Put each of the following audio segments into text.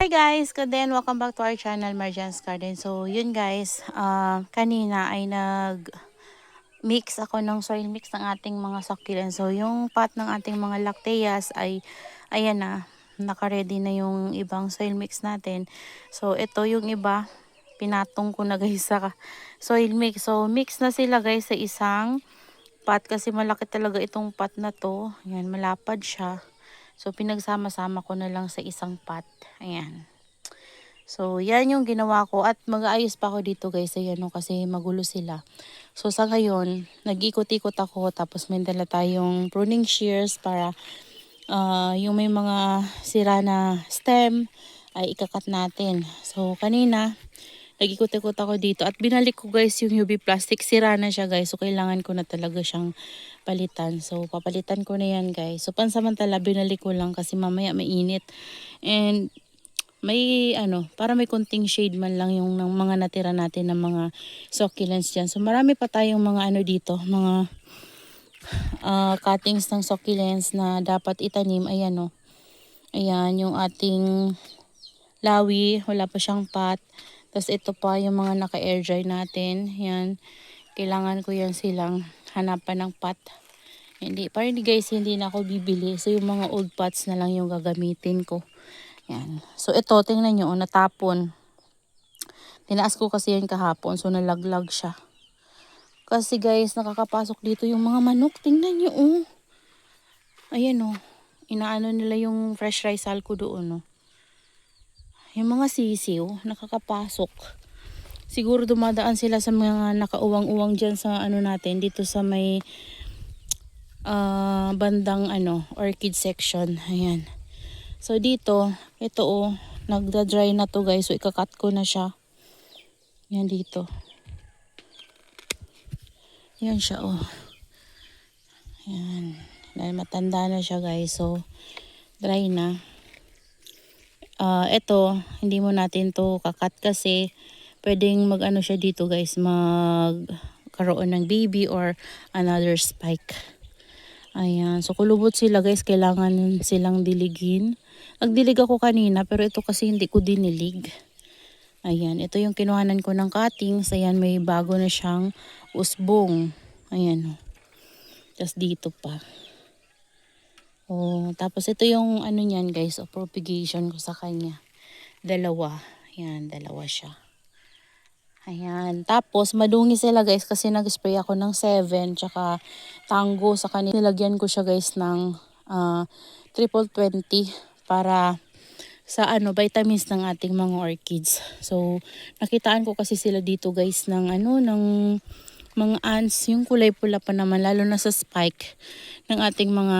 Hi guys, good day and welcome back to our channel, Marjan's Garden. So yun guys, kanina ay mix ako ng soil mix ng ating mga succulents. So yung pot ng ating mga lacteas ay ayan na, naka-ready na yung ibang soil mix natin. So ito yung iba, pinatong ko na guys sa soil mix. So mix na sila guys sa isang pot kasi malaki talaga itong pot na to. Ayan, malapad siya. So pinagsama-sama ko na lang sa isang pot. Ayan. So, yan yung ginawa ko at mag-aayos pa ako dito guys. Ayan no, kasi magulo sila. So, sa ngayon, nag-ikot-ikot ako tapos may dala tayong pruning shears para yung may mga sira na stem ay ikakat natin. So, kanina, nag-ikot-ikot ako dito at binalik ko guys yung UV plastic. Sira na siya guys. So, kailangan ko na talaga siyang palitan. So, papalitan ko na yan guys. So, pansamantala, binalik ko lang kasi mamaya mainit. And, may para may konting shade man lang yung ng mga natira natin ng mga succulents dyan. So marami pa tayong mga dito, mga cuttings ng succulents na dapat itanim. Ayan o. Ayan yung ating lawi, wala pa siyang pot. Tapos ito pa yung mga naka-air dry natin. Yan. Kailangan ko yan silang hanapan ng pot. Para hindi guys, hindi na ako bibili. So yung mga old pots na lang yung gagamitin ko. Yan. So ito, tingnan nyo, natapon. Tinaas ko kasi yan kahapon, so nalaglag siya. Kasi guys, nakakapasok dito yung mga manok. Tingnan nyo, oh. Ayan, oh. Inaano nila yung fresh rice hull ko doon, oh. Yung mga sisiw, nakakapasok. Siguro dumadaan sila sa mga nakauwang-uwang dyan sa natin, dito sa may bandang orchid section. Ayan. So dito, ito oh, nagda-dry na to guys. So ikakat ko na siya. Yan dito. Yan siya oh. Yan. Dahil matanda na siya guys. So dry na. Ito, hindi mo natin to kakat kasi pwedeng siya dito guys. Magkaroon ng baby or another spike. Ayan. So, kulubot sila guys. Kailangan silang diligin. Nagdilig ako kanina pero ito kasi hindi ko dinilig. Ayan. Ito yung kinuhanan ko ng cuttings. Ayan. May bago na siyang usbong. Ayan. Tapos dito pa. Oh, tapos ito yung niyan guys. Propagation ko sa kanya. Dalawa. Ayan. Dalawa siya. Ayan. Tapos, madungi sila guys kasi nag-spray ako ng 7 tsaka tango sa kanila. Nilagyan ko siya guys ng triple 20 para sa vitamins ng ating mga orchids. So, nakitaan ko kasi sila dito guys ng ng mga ants. Yung kulay pula pa naman, lalo na sa spike ng ating mga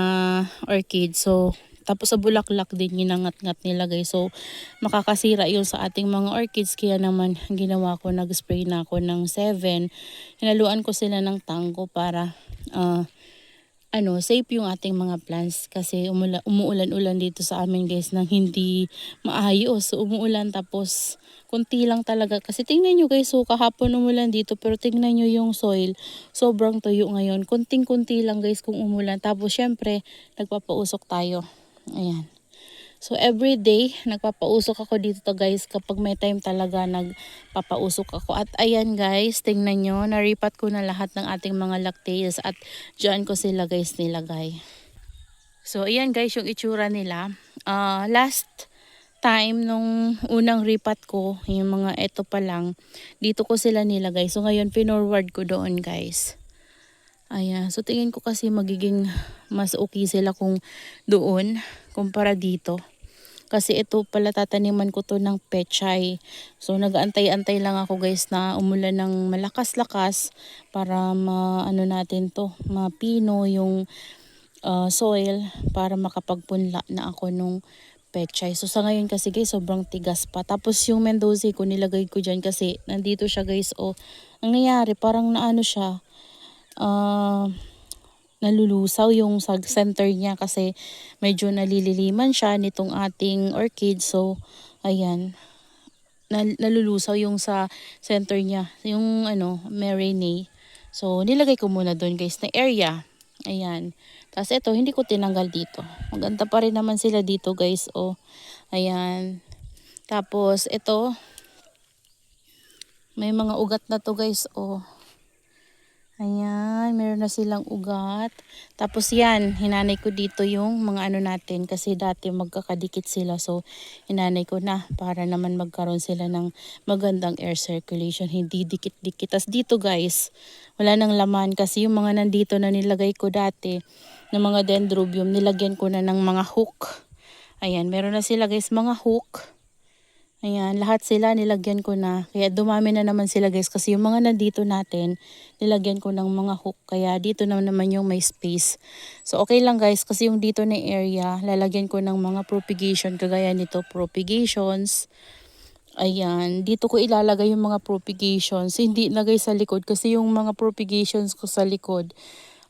orchids. So, tapos sa bulaklak din ginangat-ngat nila guys. So makakasira yun sa ating mga orchids. Kaya naman ginawa ko, nag-spray na ako ng 7. Hinaluan ko sila ng tango para safe yung ating mga plants. Kasi umuulan-ulan dito sa amin guys nang hindi maayos. So umuulan tapos kunti lang talaga. Kasi tingnan nyo guys, so kahapon umulan dito pero tingnan nyo yung soil. Sobrang tuyo ngayon. Kunting-kunti lang guys kung umulan. Tapos syempre nagpapausok tayo. Ayan. So every day nagpapausok ako dito guys kapag may time talaga nagpapausok ako. At ayan guys, tingnan nyo, naripat ko na lahat ng ating mga lacteas at dyan ko sila guys nilagay. So ayan guys yung itsura nila. Last time nung unang ripat ko, yung mga eto pa lang, dito ko sila nilagay. So ngayon pinorward ko doon guys. Ayan, so tingin ko kasi magiging mas okay sila kung doon kumpara dito. Kasi ito pala tataniman ko to ng pechay. So nag-aantay-antay lang ako guys na umulan ng malakas-lakas para natin to, mapino yung soil para makapagpunla na ako nung pechay. So sa ngayon kasi guys sobrang tigas pa. Tapos yung Mendoza ko nilagay ko dyan kasi nandito siya guys. O ang nangyari parang siya. Nalulusaw yung sa center niya kasi medyo nalililiman siya nitong ating orchid. So ayan, nalulusaw yung sa center niya, yung Marinade. So nilagay ko muna doon guys na area. Ayan. Tapos ito hindi ko tinanggal dito. Maganda pa rin naman sila dito guys. Oh, ayan. Tapos ito, may mga ugat na to guys, oh. Ayan, meron na silang ugat. Tapos yan, hinanay ko dito yung mga ano natin kasi dati magkakadikit sila. So, hinanay ko na para naman magkaroon sila ng magandang air circulation. Hindi dikit-dikit. Tapos dito guys, wala nang laman kasi yung mga nandito na nilagay ko dati ng mga dendrobium, nilagyan ko na ng mga hook. Ayan, meron na sila guys mga hook. Ayan, lahat sila nilagyan ko na. Kaya dumami na naman sila guys kasi yung mga nandito natin, nilagyan ko ng mga hook. Kaya dito na naman yung may space. So okay lang guys kasi yung dito na area, lalagyan ko ng mga propagation kagaya nito, propagations. Ayan, dito ko ilalagay yung mga propagations. Hindi na guys sa likod kasi yung mga propagations ko sa likod,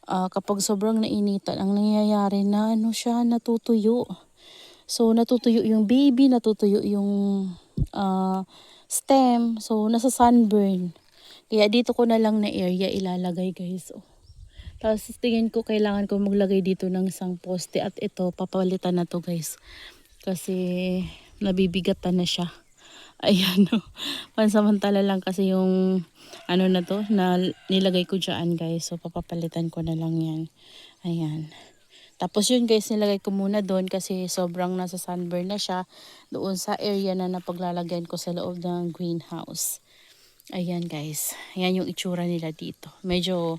kapag sobrang nainitan, ang nangyayari na ano siya, natutuyo. So, natutuyo yung baby, natutuyo yung stem. So, nasa sunburn. Kaya dito ko na lang na area ilalagay guys. Oh. Tapos tingin ko kailangan ko maglagay dito ng isang poste. At ito, papalitan na to guys. Kasi nabibigatan na siya. Ayan o. Pansamantala lang kasi yung ano na to na nilagay ko dyan guys. So, papapalitan ko na lang yan. Ayan. Tapos yun guys, nilagay ko muna doon kasi sobrang nasa sunburn na siya doon sa area na napaglalagyan ko sa loob ng greenhouse. Ayan guys, ayan yung itsura nila dito. Medyo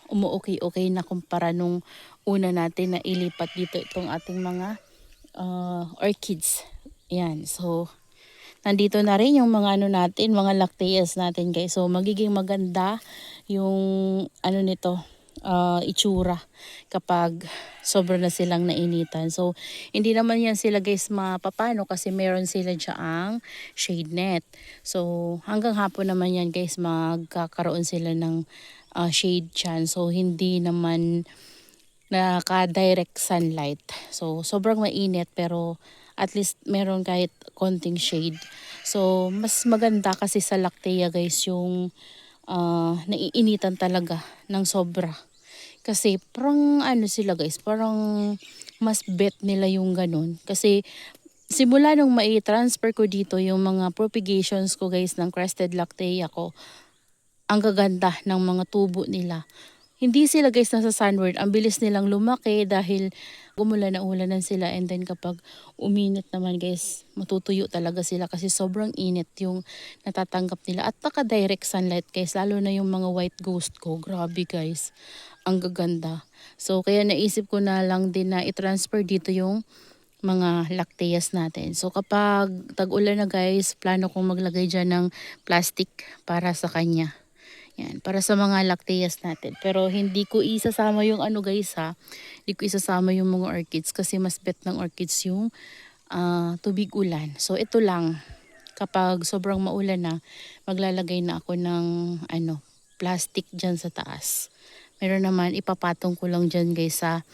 umuokay-okay na kumpara nung una natin na ilipat dito itong ating mga orchids. Ayan, so nandito na rin yung mga ano natin, mga lacteas natin guys. So magiging maganda yung ano nito, itsura kapag sobra na silang nainitan. So, hindi naman yan sila guys mapapano kasi meron sila dyang shade net. So, hanggang hapon naman yan guys magkakaroon sila ng shade dyan. So, hindi naman naka-direct sunlight. So, sobrang mainit pero at least meron kahit konting shade. So, mas maganda kasi sa lactea guys yung naiinitan talaga ng sobra. Kasi parang ano sila guys, parang mas bet nila yung ganun. Kasi simula nung mai-transfer ko dito yung mga propagations ko guys ng crested lactea ko, ang gaganda ng mga tubo nila. Hindi sila guys nasa sunward, ang bilis nilang lumaki dahil umulan na ulanan sila and then kapag uminit naman guys, matutuyo talaga sila kasi sobrang init yung natatanggap nila at naka-direct sunlight guys, lalo na yung mga white ghost ko, grabe guys, ang gaganda. So kaya naisip ko na lang din na i-transfer dito yung mga lacteas natin. So kapag tag-ulan na guys, plano kong maglagay dyan ng plastic para sa kanya. Yan, para sa mga lacteas natin. Pero hindi ko isasama yung ano guys ha. Hindi ko isasama yung mga orchids kasi mas bet ng orchids yung tubig ulan. So ito lang, kapag sobrang maulan na, maglalagay na ako ng ano, plastic dyan sa taas. Meron naman, ipapatong ko lang dyan guys sa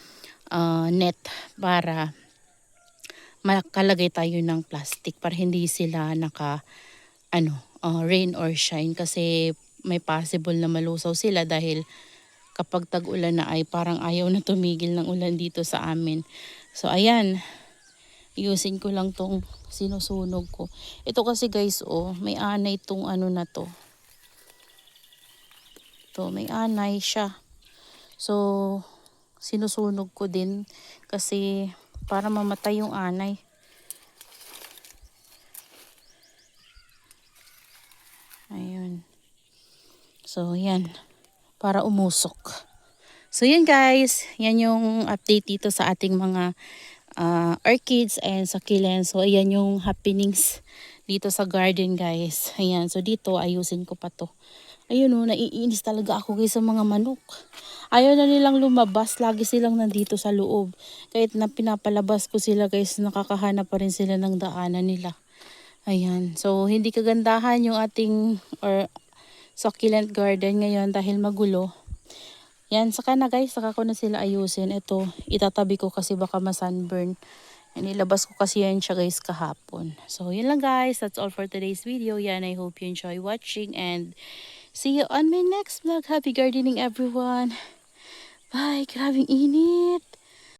net para makalagay tayo ng plastic para hindi sila naka rain or shine kasi may possible na malusaw sila dahil kapag tag-ulan na ay parang ayaw na tumigil ng ulan dito sa amin. So ayan, iusin ko lang tong sinusunog ko. Ito kasi guys may anay tong ano na to. Ito, may anay siya. So sinusunog ko din kasi para mamatay yung anay. Ayun. So, yan. Para umusok. So, yan guys. Yan yung update dito sa ating mga orchids and succulents. So, ayan yung happenings dito sa garden guys. Ayan. So, dito ayusin ko pa to. Ayun naiinis talaga ako guys sa mga manok. Ayaw na nilang lumabas. Lagi silang nandito sa loob. Kahit na pinapalabas ko sila guys, nakakahanap pa rin sila ng daanan nila. Ayan. So, hindi kagandahan yung ating succulent garden ngayon dahil magulo. Yan, saka na guys, saka ko na sila ayusin. Ito, itatabi ko kasi baka ma-sunburn. Nilabas ko kasi yan siya guys kahapon. So, yun lang guys. That's all for today's video. Yan, I hope you enjoy watching and see you on my next vlog. Happy gardening everyone. Bye, grabing init.